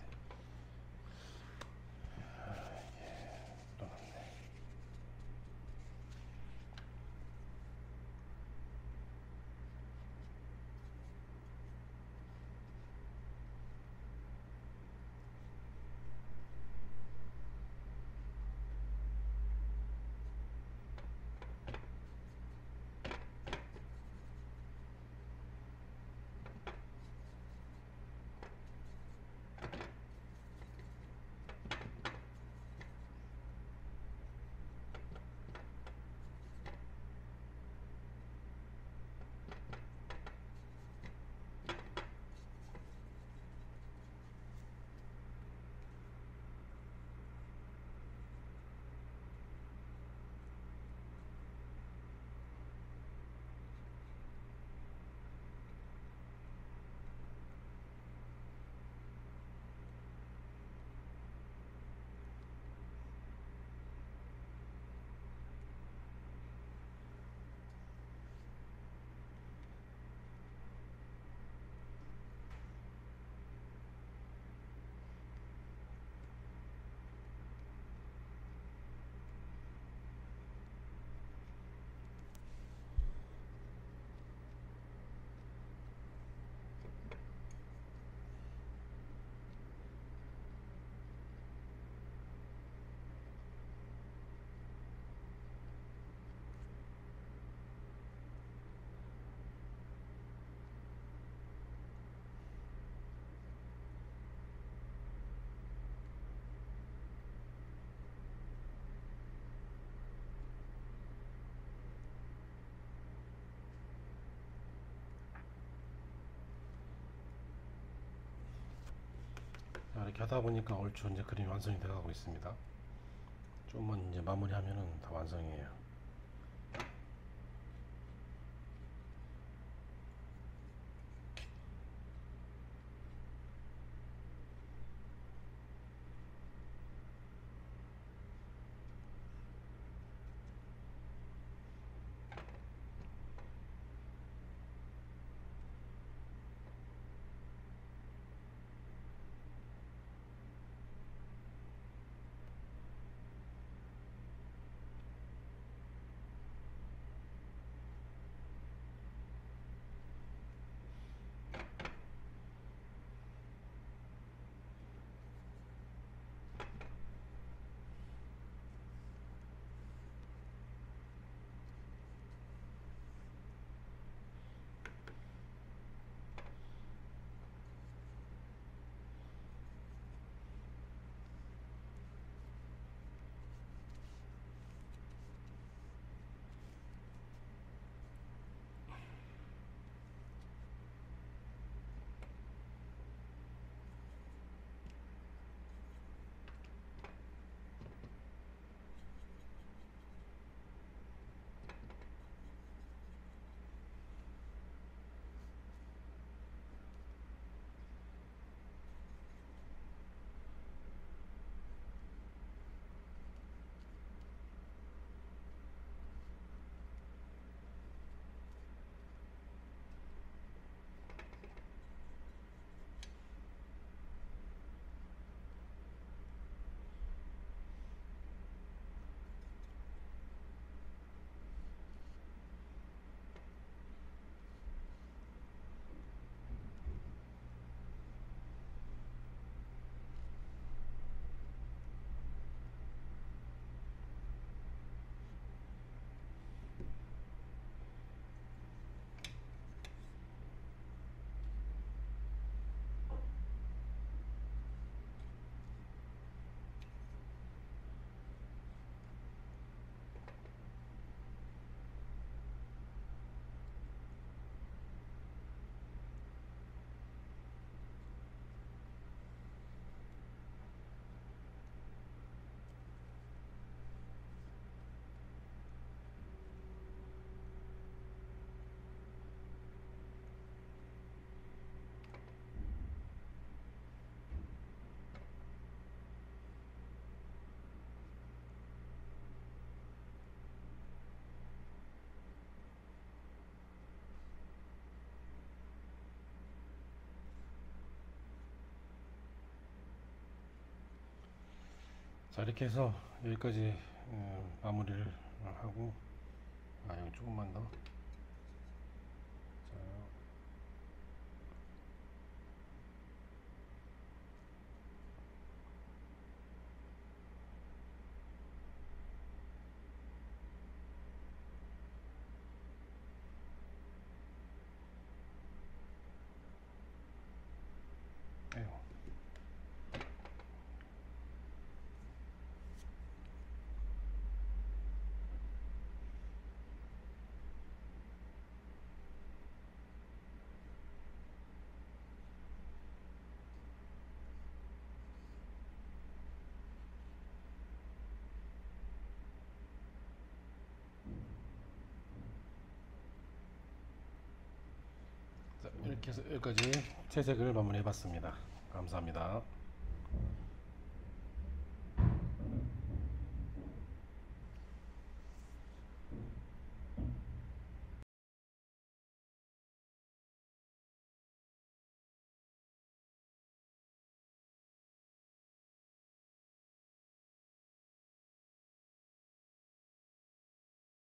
[SPEAKER 1] 이렇게 하다 보니까 얼추 이제 그림이 완성이 되어 가고 있습니다. 좀만 이제 마무리하면은 다 완성이에요. 자, 이렇게 해서 여기까지 마무리를 하고, 여기 조금만 더. 자, 아이고. 자, 이렇게 해서 여기까지 채색을 마무리해 봤습니다. 감사합니다.